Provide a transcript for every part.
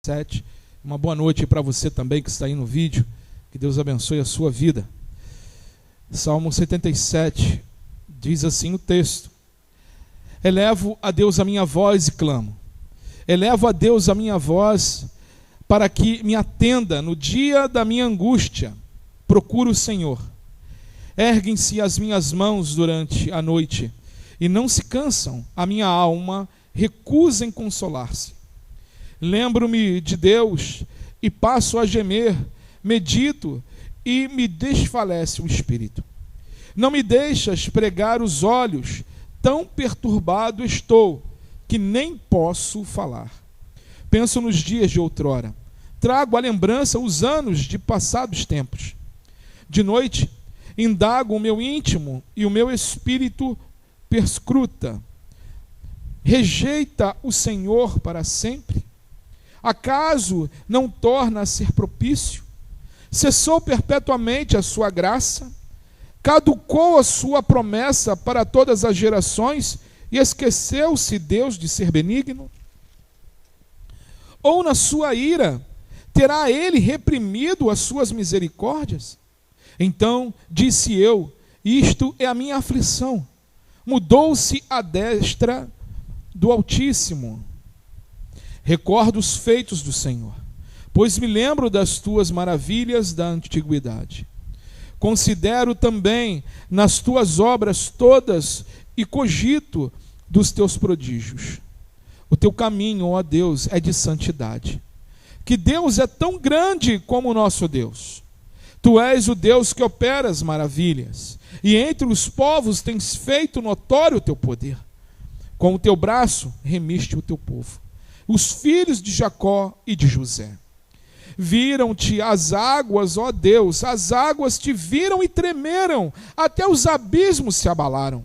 7. Uma boa noite para você também que está aí no vídeo. Que Deus abençoe a sua vida. Salmo 77 diz assim o texto: Elevo a Deus a minha voz e clamo. Elevo a Deus a minha voz para que me atenda no dia da minha angústia. Procuro o Senhor. Erguem-se as minhas mãos durante a noite e não se cansam. A minha alma recusa em consolar-se. Lembro-me de Deus e passo a gemer, medito e me desfalece o espírito. Não me deixas pregar os olhos, tão perturbado estou que nem posso falar. Penso nos dias de outrora, trago à lembrança os anos de passados tempos. De noite, indago o meu íntimo e o meu espírito perscruta. Rejeita o Senhor para sempre? Acaso não torna a ser propício? Cessou perpetuamente a sua graça? Caducou a sua promessa para todas as gerações e esqueceu-se Deus de ser benigno? Ou na sua ira terá ele reprimido as suas misericórdias? Então disse eu: isto é a minha aflição. Mudou-se a destra do Altíssimo. Recordo os feitos do Senhor, pois me lembro das tuas maravilhas da antiguidade. Considero também nas tuas obras todas e cogito dos teus prodígios. O teu caminho, ó Deus, é de santidade. Que Deus é tão grande como o nosso Deus. Tu és o Deus que opera as maravilhas, e entre os povos tens feito notório o teu poder. Com o teu braço remiste o teu povo, os filhos de Jacó e de José. Viram-te as águas, ó Deus, as águas te viram e tremeram, até os abismos se abalaram.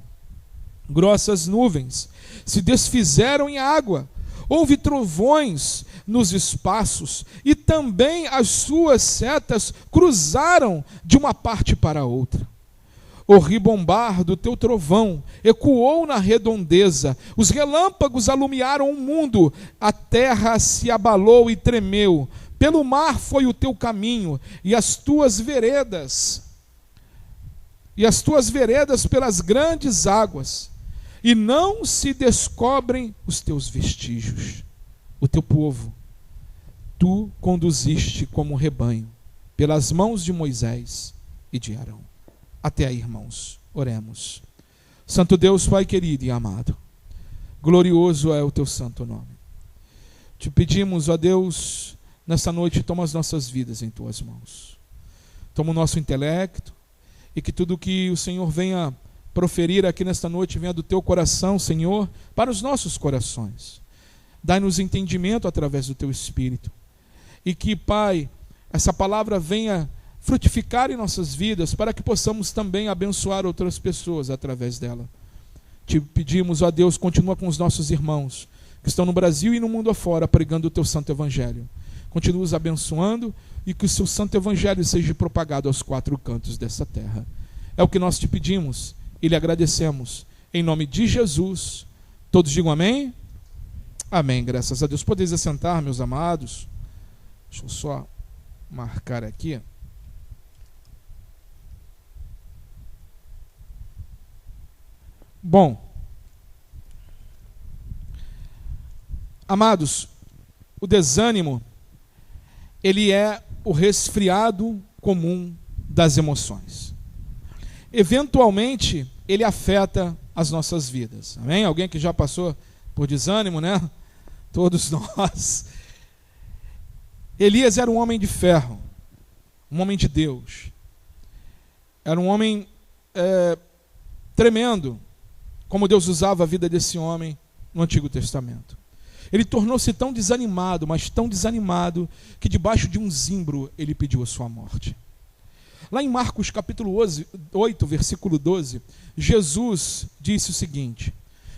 Grossas nuvens se desfizeram em água, houve trovões nos espaços, e também as suas setas cruzaram de uma parte para outra. O ribombar do teu trovão ecoou na redondeza, os relâmpagos alumiaram o mundo, a terra se abalou e tremeu. Pelo mar foi o teu caminho, e as tuas veredas pelas grandes águas, e não se descobrem os teus vestígios. O teu povo tu conduziste como rebanho, pelas mãos de Moisés e de Arão. Até aí, irmãos, oremos. Santo Deus, Pai querido e amado, glorioso é o teu santo nome. Te pedimos, ó Deus, nessa noite, toma as nossas vidas em tuas mãos. Toma o nosso intelecto, e que tudo que o Senhor venha proferir aqui nesta noite venha do teu coração, Senhor, para os nossos corações. Dai-nos entendimento através do teu Espírito. E que, Pai, essa palavra venha frutificar em nossas vidas, para que possamos também abençoar outras pessoas através dela. Te pedimos, ó Deus, continua com os nossos irmãos, que estão no Brasil e no mundo afora, pregando o teu santo evangelho. Continua os abençoando, e que o seu santo evangelho seja propagado aos quatro cantos dessa terra. É o que nós te pedimos, e lhe agradecemos, em nome de Jesus. Todos digam amém? Amém, graças a Deus. Podeis assentar, meus amados. Deixa eu só marcar aqui. Bom, amados, o desânimo, ele é o resfriado comum das emoções. Eventualmente, ele afeta as nossas vidas. Amém? Alguém que já passou por desânimo, né? Todos nós. Elias era um homem de ferro, um homem de Deus. Era um homem tremendo, como Deus usava a vida desse homem no Antigo Testamento. Ele tornou-se tão desanimado, mas tão desanimado, que debaixo de um zimbro ele pediu a sua morte. Lá em Marcos capítulo 8, versículo 12, Jesus disse o seguinte: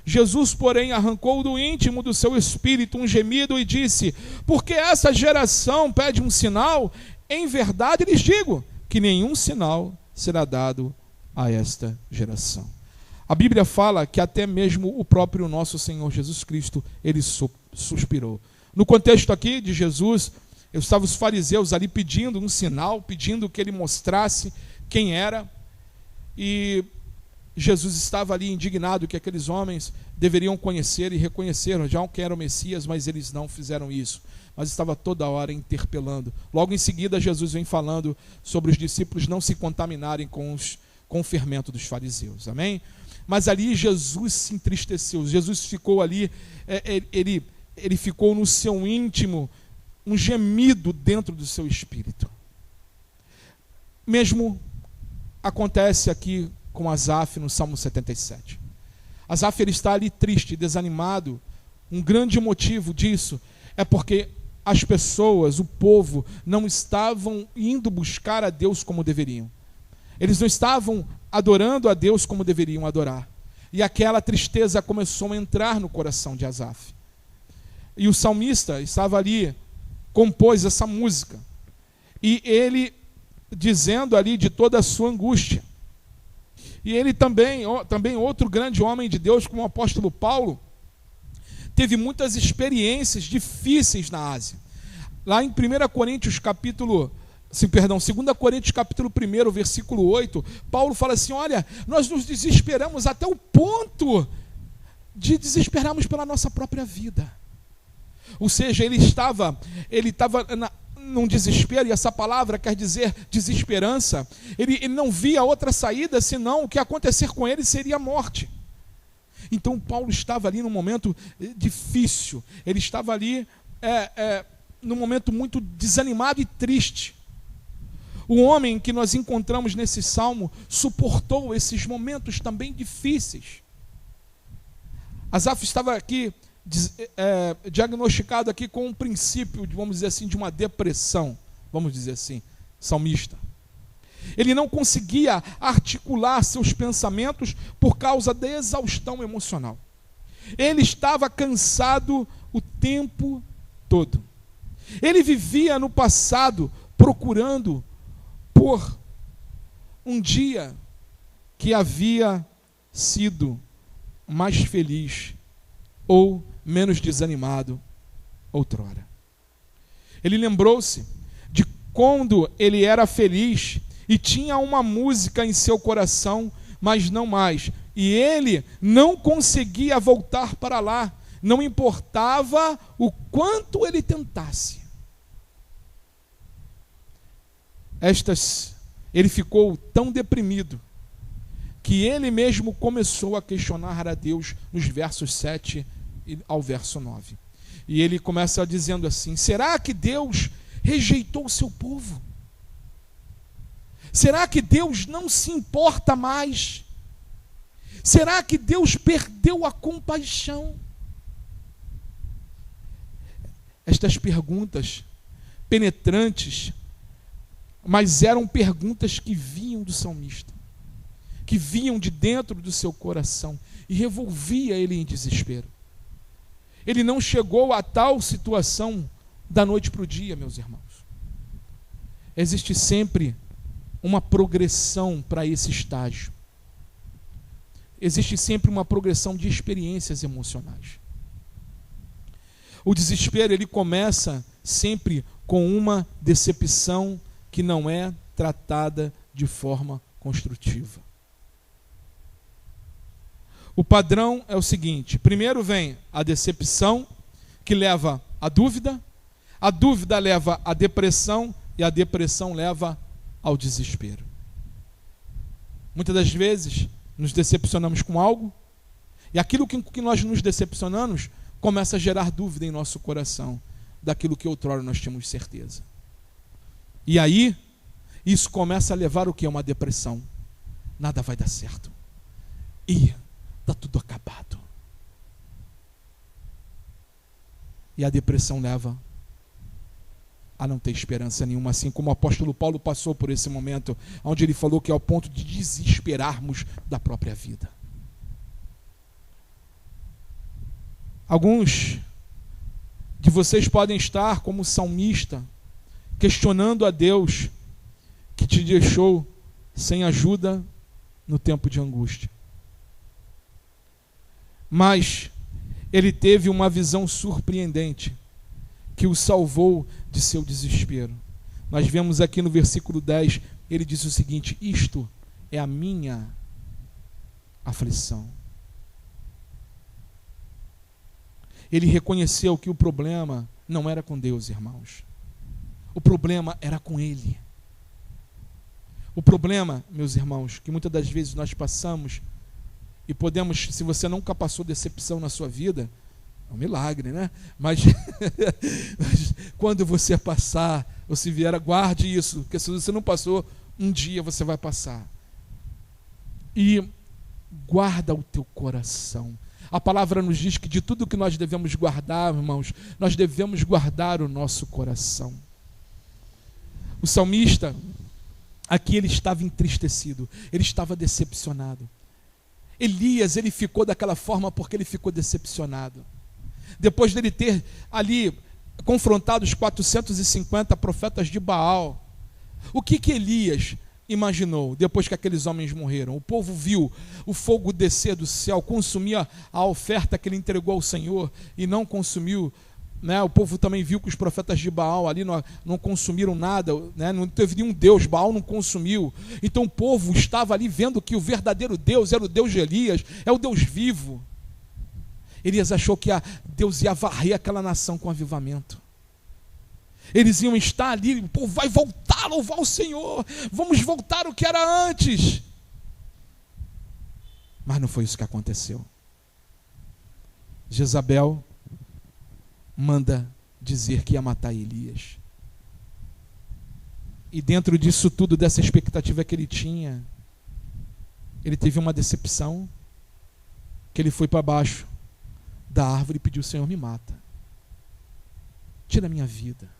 Jesus, porém, arrancou do íntimo do seu espírito um gemido e disse: porque essa geração pede um sinal? Em verdade lhes digo que nenhum sinal será dado a esta geração. A Bíblia fala que até mesmo o próprio nosso Senhor Jesus Cristo, ele suspirou. No contexto aqui de Jesus, estavam os fariseus ali pedindo um sinal, pedindo que ele mostrasse quem era, e Jesus estava ali indignado que aqueles homens deveriam conhecer e reconhecer já que era o Messias, mas eles não fizeram isso, mas estava toda hora interpelando. Logo em seguida Jesus vem falando sobre os discípulos não se contaminarem com o fermento dos fariseus, amém? Mas ali Jesus se entristeceu, Jesus ficou ali, ele ficou no seu íntimo, um gemido dentro do seu espírito. Mesmo acontece aqui com Asaf no Salmo 77. Asaf, ele está ali triste, desanimado. Um grande motivo disso é porque as pessoas, o povo, não estavam indo buscar a Deus como deveriam. Eles não estavam adorando a Deus como deveriam adorar. E aquela tristeza começou a entrar no coração de Asaf. E o salmista estava ali, compôs essa música. E ele dizendo ali de toda a sua angústia. E ele também outro grande homem de Deus, como o apóstolo Paulo, teve muitas experiências difíceis na Ásia. Lá em 2 Coríntios capítulo 1, versículo 8, Paulo fala assim, olha, nós nos desesperamos até o ponto de desesperarmos pela nossa própria vida. Ou seja, ele estava num desespero, e essa palavra quer dizer desesperança. Ele não via outra saída, senão o que acontecer com ele seria a morte. Então Paulo estava ali num momento difícil, ele estava ali num momento muito desanimado e triste. O homem que nós encontramos nesse salmo suportou esses momentos também difíceis. Asaf estava aqui diagnosticado aqui com um princípio, vamos dizer assim, de uma depressão, vamos dizer assim, salmista. Ele não conseguia articular seus pensamentos por causa da exaustão emocional. Ele estava cansado o tempo todo. Ele vivia no passado procurando por um dia que havia sido mais feliz ou menos desanimado outrora. Ele lembrou-se de quando ele era feliz e tinha uma música em seu coração, mas não mais. E ele não conseguia voltar para lá, não importava o quanto ele tentasse. Ele ficou tão deprimido que ele mesmo começou a questionar a Deus nos versos 7 ao verso 9. E ele começa dizendo assim: será que Deus rejeitou o seu povo? Será que Deus não se importa mais? Será que Deus perdeu a compaixão? Estas perguntas penetrantes, mas eram perguntas que vinham do salmista, que vinham de dentro do seu coração e revolvia ele em desespero. Ele não chegou a tal situação da noite para o dia, meus irmãos. Existe sempre uma progressão para esse estágio. Existe sempre uma progressão de experiências emocionais. O desespero, ele começa sempre com uma decepção que não é tratada de forma construtiva. O padrão é o seguinte: primeiro vem a decepção, que leva à dúvida, a dúvida leva à depressão e a depressão leva ao desespero. Muitas das vezes nos decepcionamos com algo e aquilo com que nós nos decepcionamos começa a gerar dúvida em nosso coração daquilo que outrora nós tínhamos certeza. E aí, isso começa a levar o que? Uma depressão. Nada vai dar certo. E está tudo acabado. E a depressão leva a não ter esperança nenhuma, assim como o apóstolo Paulo passou por esse momento, onde ele falou que é ao ponto de desesperarmos da própria vida. Alguns de vocês podem estar como salmista, questionando a Deus que te deixou sem ajuda no tempo de angústia. Mas ele teve uma visão surpreendente. que o salvou de seu desespero. Nós vemos aqui no versículo 10, ele diz o seguinte: isto é a minha aflição. Ele reconheceu que o problema não era com Deus, irmãos. O problema era com ele. O problema, meus irmãos, que muitas das vezes nós passamos e podemos, se você nunca passou decepção na sua vida, é um milagre, né? Mas quando você passar, ou se vier, guarde isso, porque se você não passou, um dia você vai passar. E guarda o teu coração. A palavra nos diz que de tudo que nós devemos guardar, irmãos, nós devemos guardar o nosso coração. O salmista, aqui ele estava entristecido, ele estava decepcionado. Elias, ele ficou daquela forma porque ele ficou decepcionado. Depois dele ter ali confrontado os 450 profetas de Baal, o que Elias imaginou depois que aqueles homens morreram? O povo viu o fogo descer do céu, consumia a oferta que ele entregou ao Senhor e não consumiu, né? O povo também viu que os profetas de Baal ali não consumiram nada, né? Não teve nenhum Deus, Baal não consumiu. Então o povo estava ali vendo que o verdadeiro Deus era o Deus de Elias, é o Deus vivo. Elias achou que Deus ia varrer aquela nação com avivamento. Eles iam estar ali, o povo vai voltar a louvar o Senhor, vamos voltar ao que era antes. Mas não foi isso que aconteceu. Jezabel manda dizer que ia matar Elias. E dentro disso tudo, dessa expectativa que ele tinha, ele teve uma decepção, que ele foi para baixo da árvore e pediu: Senhor, me mata, tira a minha vida.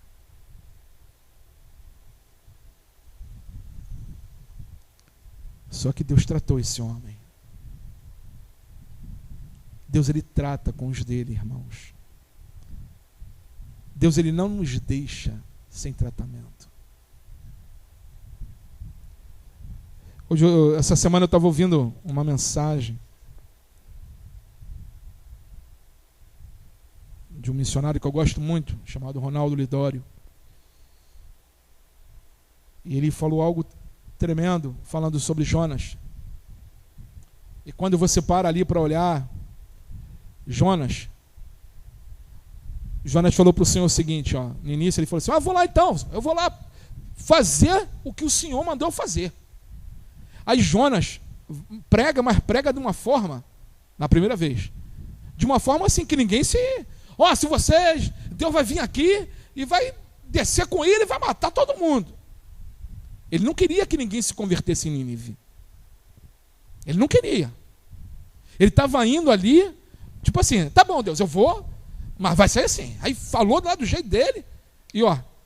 Só que Deus tratou esse homem. Deus, ele trata com os dele, irmãos. Deus, ele não nos deixa sem tratamento. Hoje, essa semana eu estava ouvindo uma mensagem de um missionário que eu gosto muito, chamado Ronaldo Lidório. E ele falou algo tremendo, falando sobre Jonas. E quando você para ali para olhar Jonas falou para o Senhor o seguinte, ó, no início ele falou assim: vou lá então, eu vou lá fazer o que o Senhor mandou eu fazer. Aí Jonas prega, mas prega de uma forma, na primeira vez, de uma forma assim que ninguém se vocês, Deus vai vir aqui e vai descer com ele e vai matar todo mundo. Ele não queria que ninguém se convertesse em Nínive. Ele não queria. Ele estava indo ali, tipo assim, tá bom, Deus, eu vou, mas vai ser assim. Aí falou lá do jeito dele e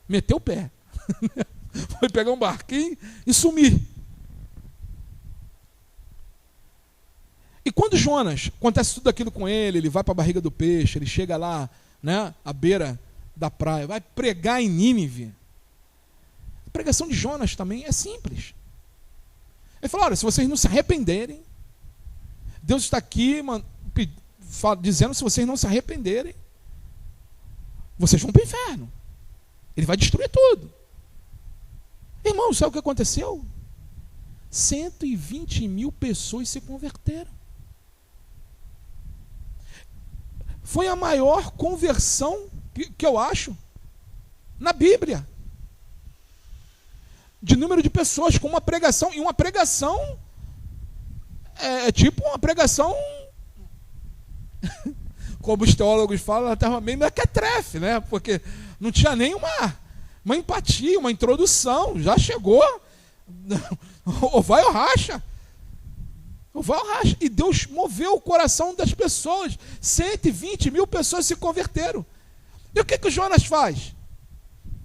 meteu o pé. Foi pegar um barquinho e sumir. E quando Jonas, acontece tudo aquilo com ele, ele vai para a barriga do peixe, ele chega lá, né, à beira da praia, vai pregar em Nínive. A pregação de Jonas também é simples. Ele falou: olha, se vocês não se arrependerem, Deus está aqui dizendo, se vocês não se arrependerem, vocês vão para o inferno. Ele vai destruir tudo. Irmão, sabe o que aconteceu? 120 mil pessoas se converteram. Foi a maior conversão que eu acho na Bíblia. De número de pessoas com uma pregação. E uma pregação é tipo uma pregação, como os teólogos falam, ela estava meio mequetrefe, né? Porque não tinha nem uma empatia, uma introdução. Já chegou, ou vai ou racha. Ou vai ou racha. E Deus moveu o coração das pessoas. 120 mil pessoas se converteram. E o que o Jonas faz?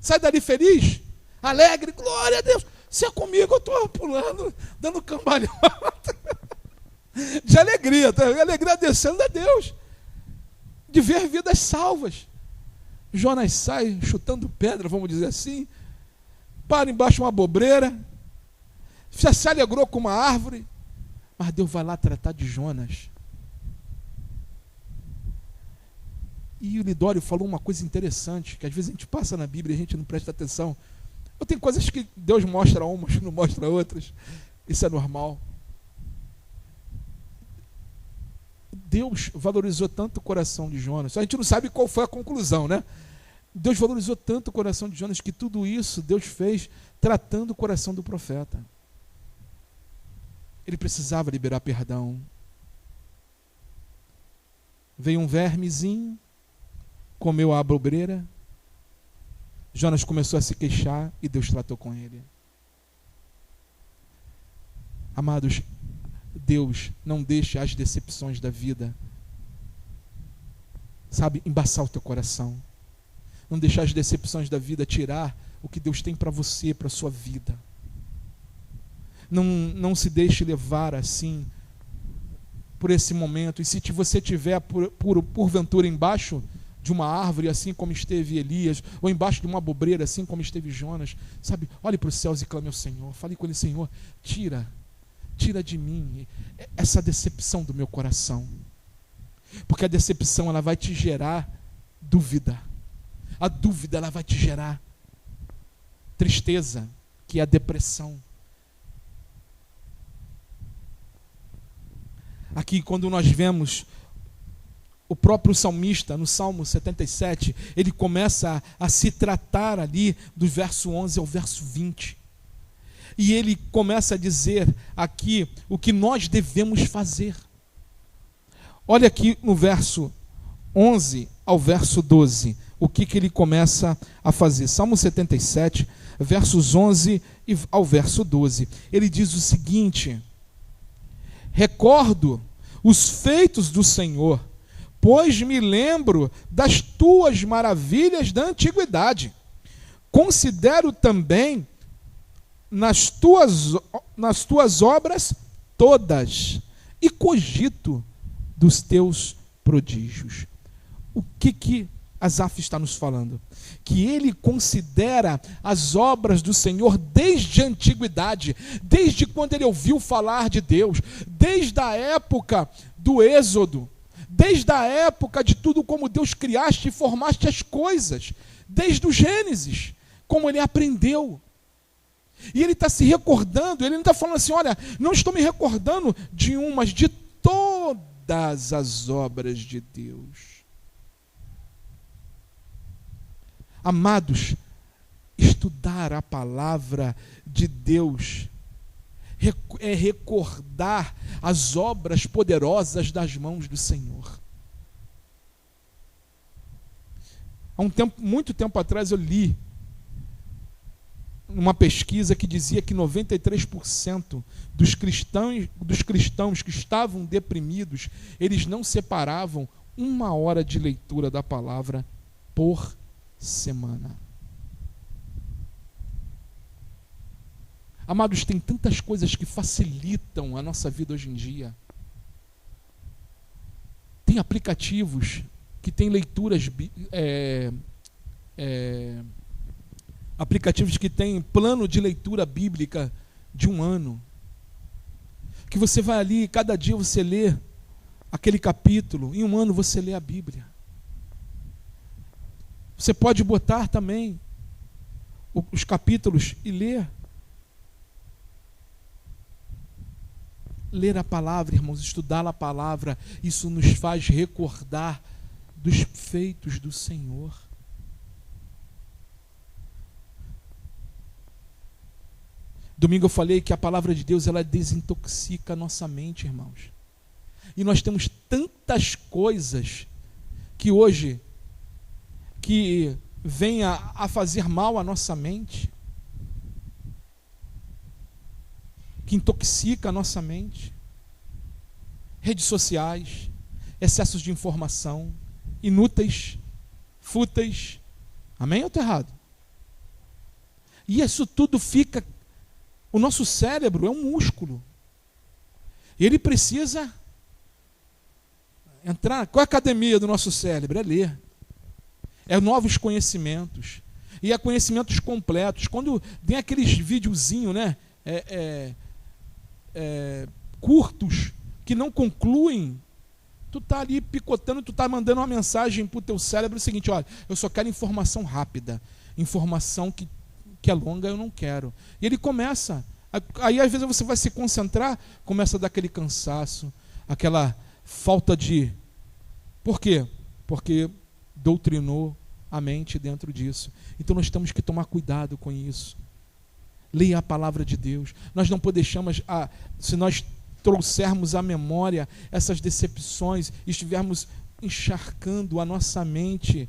Sai dali feliz? Alegre, glória a Deus, se é comigo eu estou pulando, dando cambalhota, de alegria, agradecendo a Deus, de ver vidas salvas. Jonas sai chutando pedra, vamos dizer assim, para embaixo de uma bobreira, já se alegrou com uma árvore, mas Deus vai lá tratar de Jonas. E o Lidório falou uma coisa interessante, que às vezes a gente passa na Bíblia e a gente não presta atenção. Eu tenho coisas que Deus mostra umas e não mostra outras. Isso é normal. Deus valorizou tanto o coração de Jonas. A gente não sabe qual foi a conclusão, né? Deus valorizou tanto o coração de Jonas que tudo isso Deus fez tratando o coração do profeta. Ele precisava liberar perdão. Veio um vermezinho, comeu a abobreira. Jonas começou a se queixar e Deus tratou com ele. Amados, Deus não deixa as decepções da vida, sabe, embaçar o teu coração. Não deixar as decepções da vida tirar o que Deus tem para você, para a sua vida. Não se levar assim por esse momento. E se você estiver porventura embaixo de uma árvore, assim como esteve Elias, ou embaixo de uma abobreira, assim como esteve Jonas, sabe, olhe para os céus e clame ao Senhor. Fale com ele: Senhor, tira de mim essa decepção do meu coração. Porque a decepção, ela vai te gerar dúvida. A dúvida, ela vai te gerar tristeza, que é a depressão. Aqui, quando nós vemos o próprio salmista, no Salmo 77, ele começa a se tratar ali do verso 11 ao verso 20. E ele começa a dizer aqui o que nós devemos fazer. Olha aqui no verso 11 ao verso 12, o que ele começa a fazer. Salmo 77, versos 11 ao verso 12. Ele diz o seguinte: recordo os feitos do Senhor, pois me lembro das tuas maravilhas da antiguidade. Considero também nas tuas obras todas, e cogito dos teus prodígios. O que Asaf está nos falando? Que ele considera as obras do Senhor desde a antiguidade, desde quando ele ouviu falar de Deus, desde a época do Êxodo, desde a época de tudo como Deus criaste e formaste as coisas, desde o Gênesis, como ele aprendeu. E ele está se recordando, ele não está falando assim: olha, não estou me recordando de um, mas de todas as obras de Deus. Amados, estudar a palavra de Deus é recordar as obras poderosas das mãos do Senhor. Há muito tempo atrás eu li uma pesquisa que dizia que 93% dos cristãos que estavam deprimidos, eles não separavam 1 hora de leitura da palavra por semana. Amados, tem tantas coisas que facilitam a nossa vida hoje em dia. Tem aplicativos que têm leituras, aplicativos que têm plano de leitura bíblica de 1 ano. Que você vai ali e cada dia você lê aquele capítulo, em 1 ano você lê a Bíblia. Você pode botar também os capítulos e ler. Ler a palavra, irmãos, estudar a palavra, isso nos faz recordar dos feitos do Senhor. Domingo eu falei que a palavra de Deus, ela desintoxica a nossa mente, irmãos. E nós temos tantas coisas que hoje que vêm a fazer mal à nossa mente, que intoxica a nossa mente. Redes sociais, excessos de informação, inúteis, fúteis. Amém ou estou errado? E isso tudo fica... O nosso cérebro é um músculo. E ele precisa entrar... Qual é a academia do nosso cérebro? É ler. É novos conhecimentos. E é conhecimentos completos. Quando tem aqueles videozinhos, né? curtos, que não concluem, tu tá ali picotando, tu tá mandando uma mensagem pro teu cérebro o seguinte: olha, eu só quero informação rápida, informação que é longa eu não quero. E ele começa, aí às vezes você vai se concentrar, começa a dar aquele cansaço, aquela falta de... Por quê? Porque doutrinou a mente dentro disso. Então nós temos que tomar cuidado com isso. Leia a palavra de Deus. Nós não podemos, se nós trouxermos à memória essas decepções, estivermos encharcando a nossa mente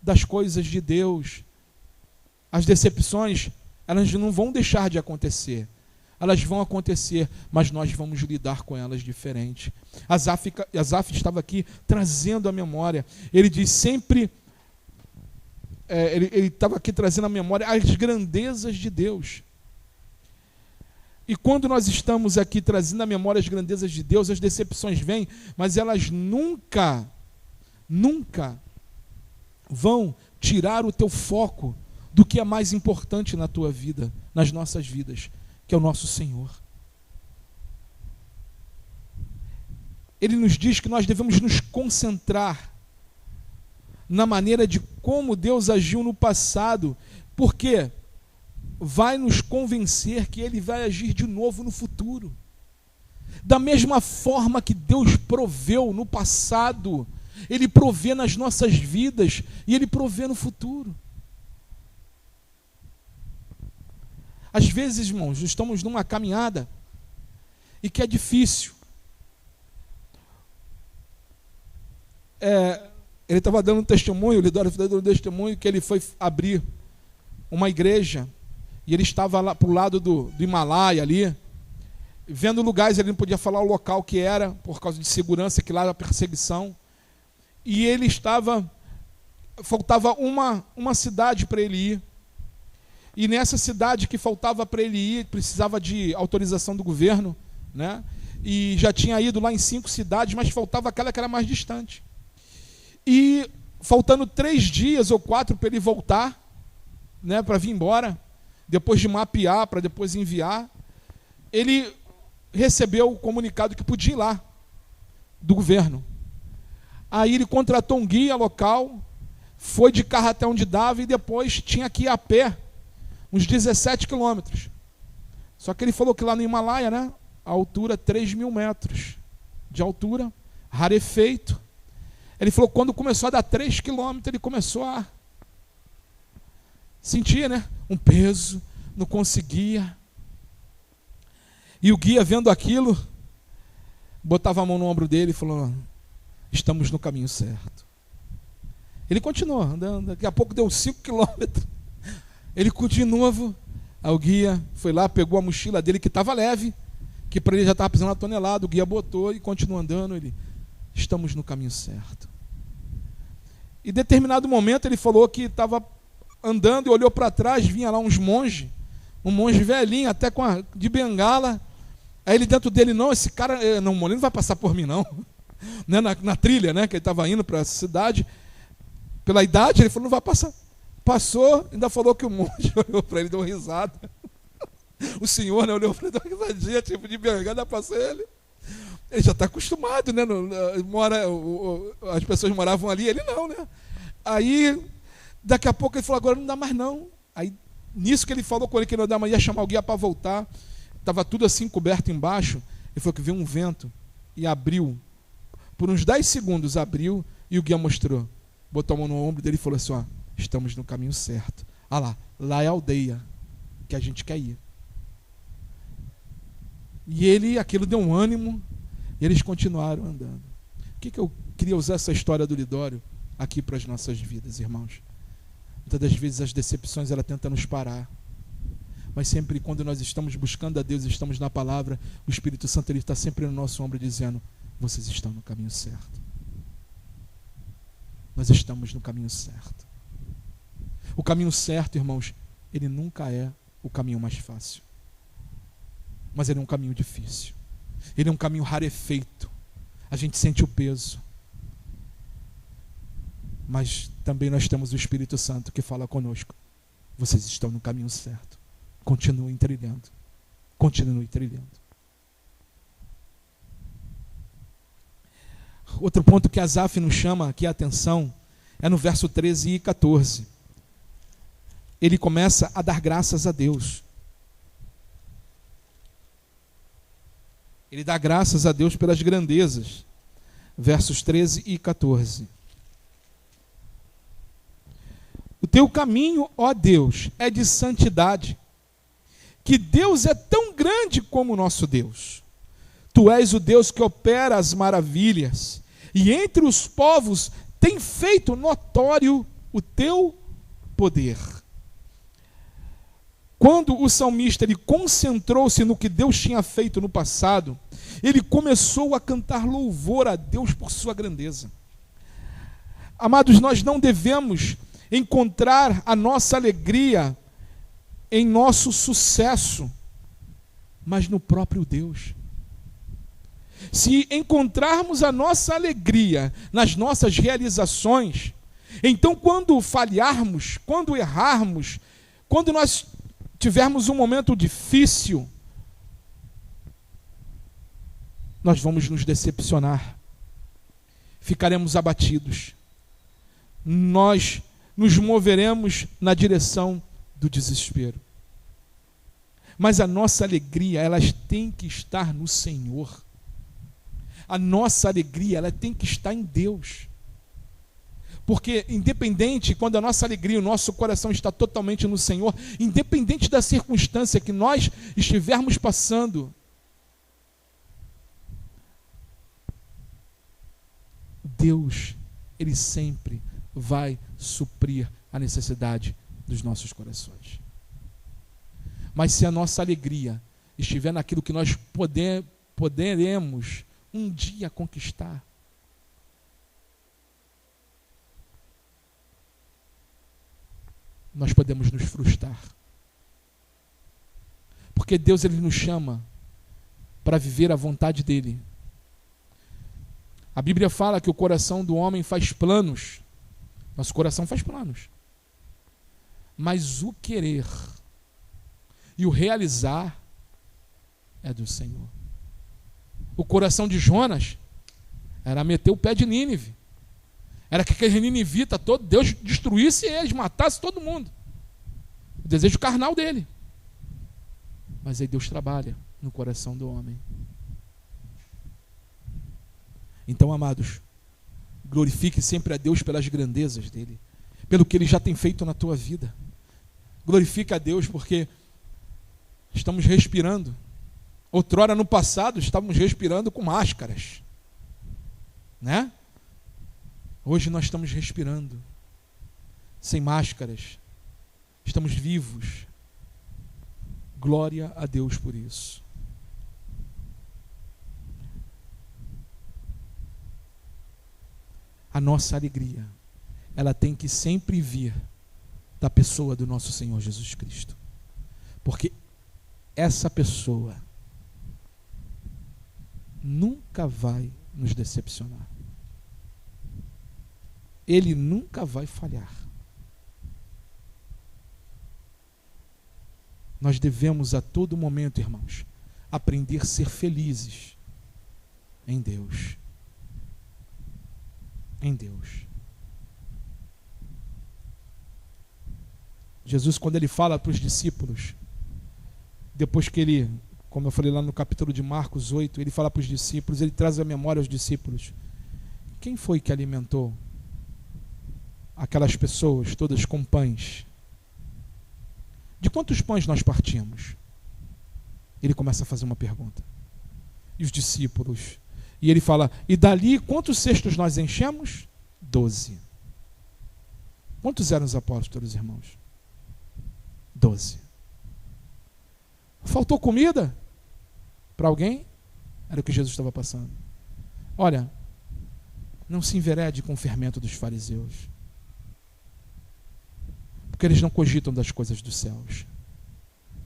das coisas de Deus, as decepções, elas não vão deixar de acontecer. Elas vão acontecer, mas nós vamos lidar com elas diferente. Asaf estava aqui trazendo a memória. Ele diz sempre, ele estava aqui trazendo a memória as grandezas de Deus. E quando nós estamos aqui trazendo a memória as grandezas de Deus, as decepções vêm, mas elas nunca vão tirar o teu foco do que é mais importante na tua vida, nas nossas vidas, que é o nosso Senhor. Ele nos diz que nós devemos nos concentrar na maneira de como Deus agiu no passado, porque vai nos convencer que Ele vai agir de novo no futuro. Da mesma forma que Deus proveu no passado, Ele provê nas nossas vidas e Ele provê no futuro. Às vezes, irmãos, estamos numa caminhada e que é difícil. Ele estava dando um testemunho, o Lidório estava dando um testemunho que ele foi abrir uma igreja e ele estava lá para o lado do Himalaia ali, vendo lugares, ele não podia falar o local que era, por causa de segurança, que lá era perseguição. E ele faltava uma cidade para ele ir. E nessa cidade que faltava para ele ir, precisava de autorização do governo, né? E já tinha ido lá em 5 cidades, mas faltava aquela que era mais distante. E faltando 3 dias ou 4 para ele voltar, né, para vir embora, depois de mapear, para depois enviar, ele recebeu o comunicado que podia ir lá, do governo. Aí ele contratou um guia local, foi de carro até onde dava e depois tinha que ir a pé, uns 17 quilômetros. Só que ele falou que lá no Himalaia, né, a altura 3.000 metros de altura, rarefeito. Ele falou que quando começou a dar 3 quilômetros, ele começou a sentir, né, um peso, não conseguia. E o guia, vendo aquilo, botava a mão no ombro dele e falou: estamos no caminho certo. Ele continuou andando, daqui a pouco deu 5 quilômetros. Ele continuava, aí o guia foi lá, pegou a mochila dele, que estava leve, que para ele já estava pesando 1 tonelada, o guia botou e continuou andando. Ele: estamos no caminho certo. Em determinado momento ele falou que estava andando e olhou para trás, vinha lá uns monges, um monge velhinho, até de bengala. Aí ele dentro dele: não, esse cara, não, ele não vai passar por mim não. Né, na trilha, né, que ele estava indo para a cidade, pela idade, ele falou: não vai passar. Passou, ainda falou que o monge olhou para ele, deu uma risada. O senhor, né, olhou para ele, deu uma risadinha, tipo de bengala, passou ele. Ele já está acostumado, né? As pessoas moravam ali, ele não, né? Aí, daqui a pouco ele falou: agora não dá mais não. Aí, nisso que ele falou com ele que não dá mais, ia chamar o guia para voltar. Estava tudo assim coberto embaixo. Ele falou que veio um vento e abriu. Por uns 10 segundos abriu e o guia mostrou. Botou a mão no ombro dele e falou assim: ó, estamos no caminho certo. Ah lá é a aldeia que a gente quer ir. E aquilo deu um ânimo. E eles continuaram andando. Por que eu queria usar essa história do Lidório aqui para as nossas vidas, irmãos? Muitas das vezes as decepções, ela tenta nos parar. Mas sempre quando nós estamos buscando a Deus, estamos na palavra, o Espírito Santo ele está sempre no nosso ombro dizendo: vocês estão no caminho certo. Nós estamos no caminho certo. O caminho certo, irmãos, ele nunca é o caminho mais fácil. Mas ele é um caminho difícil. Ele é um caminho rarefeito. A gente sente o peso. Mas também nós temos o Espírito Santo que fala conosco: vocês estão no caminho certo. Continuem trilhando. Continue trilhando. Outro ponto que Asaf nos chama aqui a atenção é no verso 13 e 14. Ele começa a dar graças a Deus. Ele dá graças a Deus pelas grandezas. Versos 13 e 14. O teu caminho, ó Deus, é de santidade, que Deus é tão grande como o nosso Deus. Tu és o Deus que opera as maravilhas, e entre os povos tem feito notório o teu poder. Quando o salmista ele concentrou-se no que Deus tinha feito no passado, ele começou a cantar louvor a Deus por sua grandeza. Amados, nós não devemos encontrar a nossa alegria em nosso sucesso, mas no próprio Deus. Se encontrarmos a nossa alegria nas nossas realizações, então quando falharmos, quando errarmos, quando nós tivermos um momento difícil, nós vamos nos decepcionar, ficaremos abatidos, nós nos moveremos na direção do desespero. Mas a nossa alegria, ela tem que estar no Senhor. A nossa alegria, ela tem que estar em Deus. Porque independente, quando a nossa alegria, o nosso coração está totalmente no Senhor, independente da circunstância que nós estivermos passando, Deus, Ele sempre vai suprir a necessidade dos nossos corações. Mas se a nossa alegria estiver naquilo que nós poderemos um dia conquistar, nós podemos nos frustrar. Porque Deus ele nos chama para viver a vontade dele. A Bíblia fala que o coração do homem faz planos. Nosso coração faz planos. Mas o querer e o realizar é do Senhor. O coração de Jonas era meter o pé de Nínive. Era que aquele ninivita todo, Deus destruísse eles, matasse todo mundo. O desejo carnal dele. Mas aí Deus trabalha no coração do homem. Então, amados, glorifique sempre a Deus pelas grandezas dele, pelo que ele já tem feito na tua vida. Glorifique a Deus porque estamos respirando. Outrora, no passado, estávamos respirando com máscaras, né? Hoje nós estamos respirando sem máscaras. Estamos vivos. Glória a Deus por isso. A nossa alegria, ela tem que sempre vir da pessoa do nosso Senhor Jesus Cristo. Porque essa pessoa nunca vai nos decepcionar. Ele nunca vai falhar. Nós devemos a todo momento, irmãos, aprender a ser felizes em Deus. Em Deus. Jesus, quando ele fala para os discípulos, depois que ele, como eu falei lá no capítulo de Marcos 8, ele fala para os discípulos, ele traz a memória aos discípulos. Quem foi que alimentou aquelas pessoas todas com pães? De quantos pães nós partimos? Ele começa a fazer uma pergunta. E os discípulos? E ele fala, e dali quantos cestos nós enchemos? 12. Quantos eram os apóstolos, irmãos? 12. Faltou comida para alguém? Era o que Jesus estava passando. Olha, não se enverede com o fermento dos fariseus, porque eles não cogitam das coisas dos céus,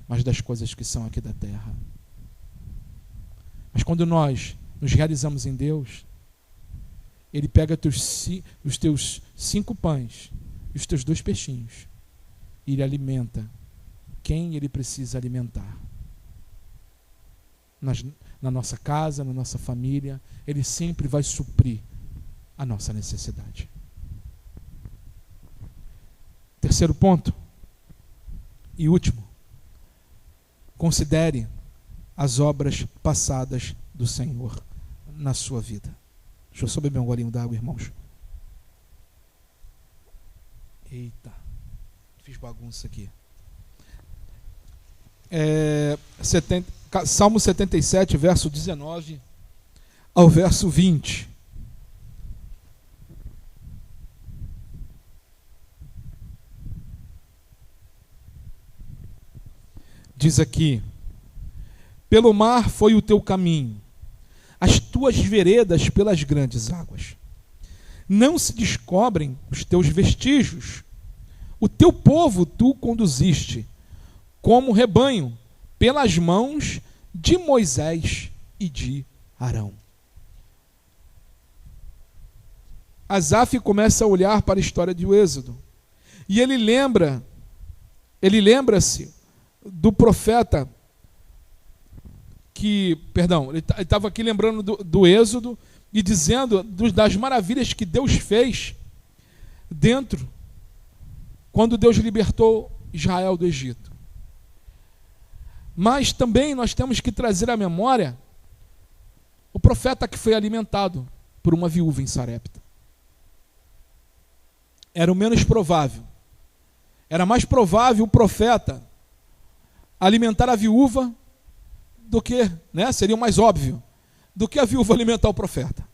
mas das coisas que são aqui da terra. Mas quando nós nos realizamos em Deus, Ele pega os teus 5 pães e os teus 2 peixinhos e Ele alimenta quem Ele precisa alimentar. Na nossa casa, na nossa família, Ele sempre vai suprir a nossa necessidade. Terceiro ponto e último: considere as obras passadas do Senhor na sua vida. Deixa eu só beber um golinho d'água, irmãos. Eita, fiz bagunça aqui. Salmo 77, verso 19 ao verso 20. Diz aqui: pelo mar foi o teu caminho, as tuas veredas pelas grandes águas. Não se descobrem os teus vestígios. O teu povo tu conduziste, como rebanho, pelas mãos de Moisés e de Arão. Asaf começa a olhar para a história do Êxodo, e ele lembra-se do profeta ele estava aqui lembrando do Êxodo e dizendo das maravilhas que Deus fez quando Deus libertou Israel do Egito. Mas também nós temos que trazer à memória o profeta que foi alimentado por uma viúva em Sarepta. Era o menos provável. Era mais provável o profeta alimentar a viúva do que, seria o mais óbvio, do que a viúva alimentar o profeta.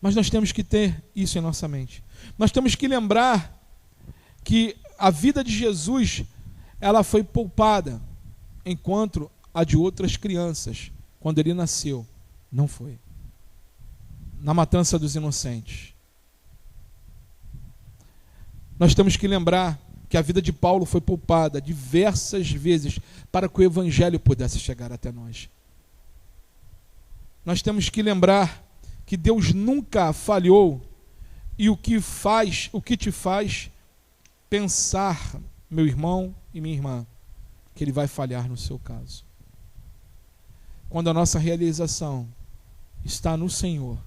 Mas nós temos que ter isso em nossa mente. Nós temos que lembrar que a vida de Jesus, ela foi poupada, enquanto a de outras crianças, quando ele nasceu, não foi. Na matança dos inocentes. Nós temos que lembrar que a vida de Paulo foi poupada diversas vezes para que o evangelho pudesse chegar até nós. Nós temos que lembrar que Deus nunca falhou, e o que te faz pensar, meu irmão e minha irmã, que ele vai falhar no seu caso. Quando a nossa realização está no Senhor,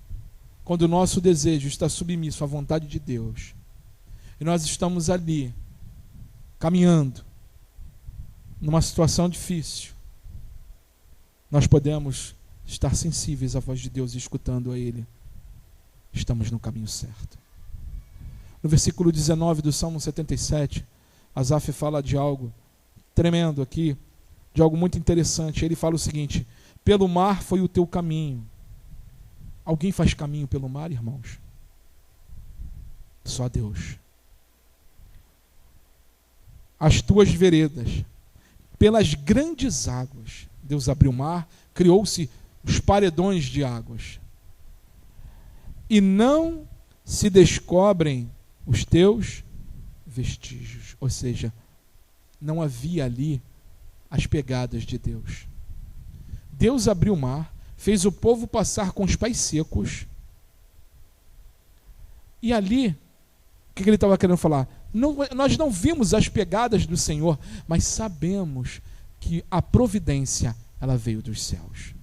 quando o nosso desejo está submisso à vontade de Deus, e nós estamos ali caminhando numa situação difícil, nós podemos estar sensíveis à voz de Deus e escutando a Ele. Estamos no caminho certo. No versículo 19 do Salmo 77, Asaf fala de algo tremendo aqui, de algo muito interessante. Ele fala o seguinte: pelo mar foi o teu caminho. Alguém faz caminho pelo mar, irmãos? Só Deus. As tuas veredas, pelas grandes águas. Deus abriu o mar, criou-se os paredões de águas. E não se descobrem os teus vestígios. Ou seja, não havia ali as pegadas de Deus. Deus abriu o mar, fez o povo passar com os pés secos. E ali, o que ele estava querendo falar? Nós não vimos as pegadas do Senhor, mas sabemos que a providência, ela veio dos céus.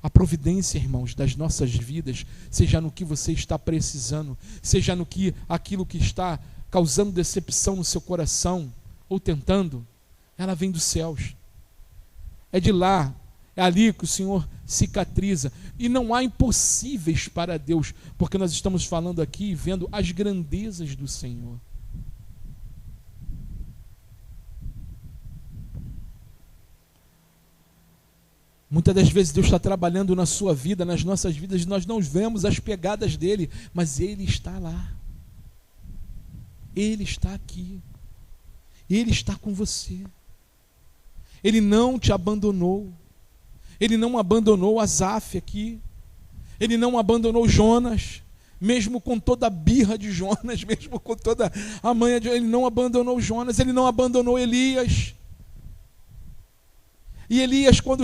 A providência, irmãos, das nossas vidas, seja no que você está precisando, seja no que aquilo que está causando decepção no seu coração, ou tentando, ela vem dos céus. É de lá, é ali que o Senhor cicatriza. E não há impossíveis para Deus, porque nós estamos falando aqui e vendo as grandezas do Senhor. Muitas das vezes Deus está trabalhando na sua vida, nas nossas vidas, e nós não vemos as pegadas dele, mas Ele está lá. Ele está aqui. Ele está com você. Ele não te abandonou. Ele não abandonou Asaf aqui. Ele não abandonou Jonas, mesmo com toda a birra de Jonas, mesmo com toda a manha de... Ele não abandonou Jonas, ele não abandonou Elias. E Elias, quando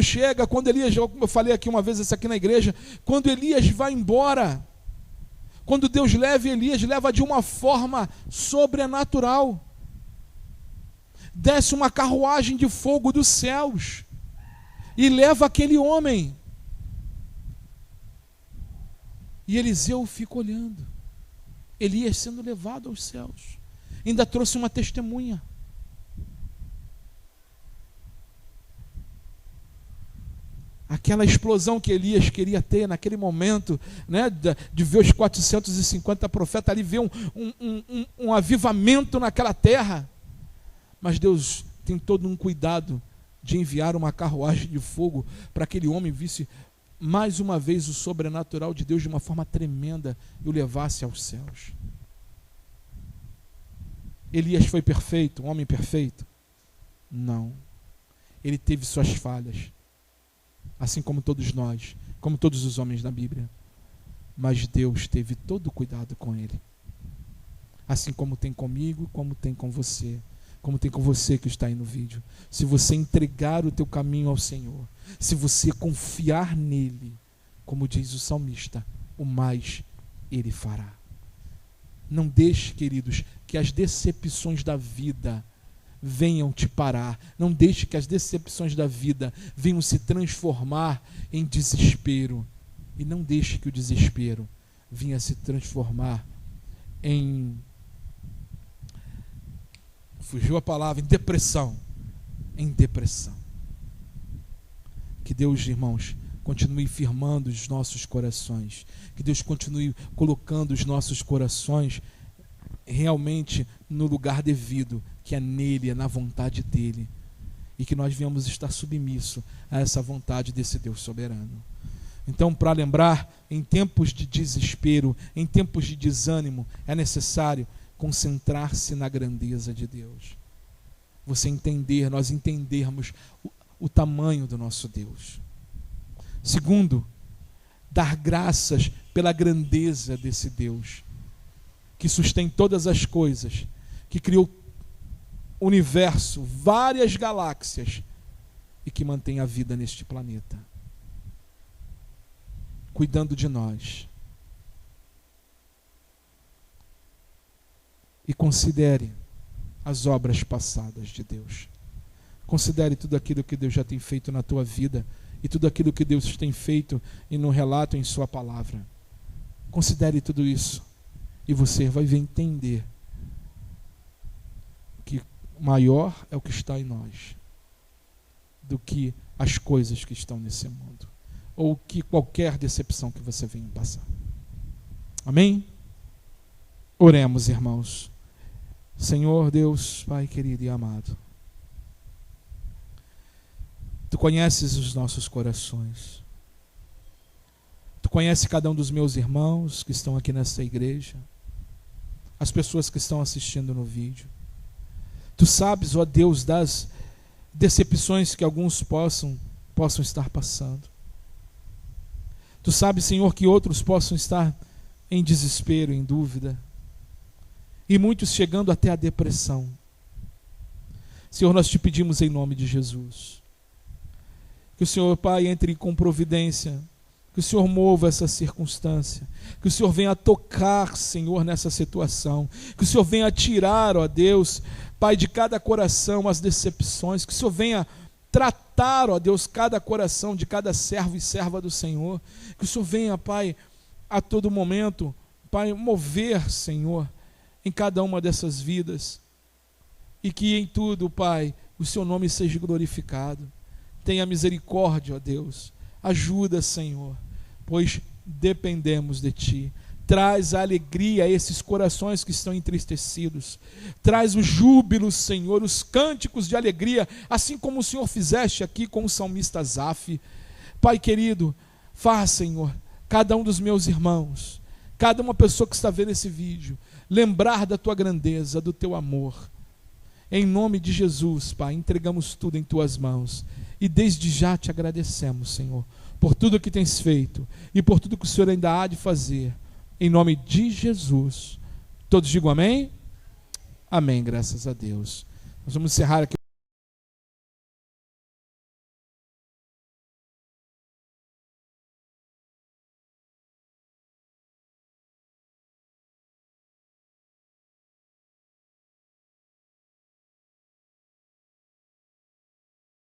Elias, eu falei aqui uma vez isso aqui na igreja, quando Elias vai embora, quando Deus leva Elias, leva de uma forma sobrenatural. Desce uma carruagem de fogo dos céus e leva aquele homem. E Eliseu fica olhando, Elias sendo levado aos céus. Ainda trouxe uma testemunha. Aquela explosão que Elias queria ter naquele momento, né, de ver os 450 profetas ali, ver um avivamento naquela terra. Mas Deus tem todo um cuidado de enviar uma carruagem de fogo para aquele homem visse mais uma vez o sobrenatural de Deus de uma forma tremenda e o levasse aos céus. Elias foi perfeito, um homem perfeito? Não. Ele teve suas falhas, assim como todos nós, como todos os homens da Bíblia. Mas Deus teve todo o cuidado com ele. Assim como tem comigo, como tem com você, como tem com você que está aí no vídeo. Se você entregar o teu caminho ao Senhor, se você confiar nele, como diz o salmista, o mais ele fará. Não deixe, queridos, que as decepções da vida venham te parar. Não deixe que as decepções da vida venham se transformar em desespero. E não deixe que o desespero venha se transformar em... fugiu a palavra, em depressão. Em depressão. Que Deus, irmãos, continue firmando os nossos corações. Que Deus continue colocando os nossos corações realmente no lugar devido, que é nele, é na vontade dele. E que nós venhamos estar submissos a essa vontade desse Deus soberano. Então, para lembrar, em tempos de desespero, em tempos de desânimo, é necessário concentrar-se na grandeza de Deus. Você entender, nós entendermos o tamanho do nosso Deus. Segundo, dar graças pela grandeza desse Deus, que sustém todas as coisas, que criou o universo, várias galáxias, e que mantém a vida neste planeta, cuidando de nós. E considere as obras passadas de Deus. Considere tudo aquilo que Deus já tem feito na tua vida e tudo aquilo que Deus tem feito e no relato em sua palavra. Considere tudo isso e você vai entender que maior é o que está em nós do que as coisas que estão nesse mundo ou que qualquer decepção que você venha passar. Amém? Oremos, irmãos. Senhor Deus, Pai querido e amado, Tu conheces os nossos corações. Tu conheces cada um dos meus irmãos que estão aqui nessa igreja, as pessoas que estão assistindo no vídeo. Tu sabes, ó Deus, das decepções que alguns possam estar passando. Tu sabes, Senhor, que outros possam estar em desespero, em dúvida, e muitos chegando até a depressão. Senhor, nós te pedimos em nome de Jesus, que o Senhor, Pai, entre com providência, que o Senhor mova essa circunstância, que o Senhor venha tocar, Senhor, nessa situação, que o Senhor venha tirar, ó Deus, Pai, de cada coração as decepções, que o Senhor venha tratar, ó Deus, cada coração de cada servo e serva do Senhor, que o Senhor venha, Pai, a todo momento, Pai, mover, Senhor, em cada uma dessas vidas, e que em tudo, Pai, o Seu nome seja glorificado. Tenha misericórdia, ó Deus, ajuda, Senhor, pois dependemos de Ti. Traz a alegria a esses corações que estão entristecidos. Traz o júbilo, Senhor, os cânticos de alegria, assim como o Senhor fizeste aqui com o salmista Asaf. Pai querido, faz, Senhor, cada um dos meus irmãos, cada uma pessoa que está vendo esse vídeo, lembrar da Tua grandeza, do Teu amor. Em nome de Jesus, Pai, entregamos tudo em Tuas mãos. E desde já Te agradecemos, Senhor, por tudo que Tens feito e por tudo que o Senhor ainda há de fazer. Em nome de Jesus. Todos digam amém? Amém, graças a Deus. Nós vamos encerrar aqui.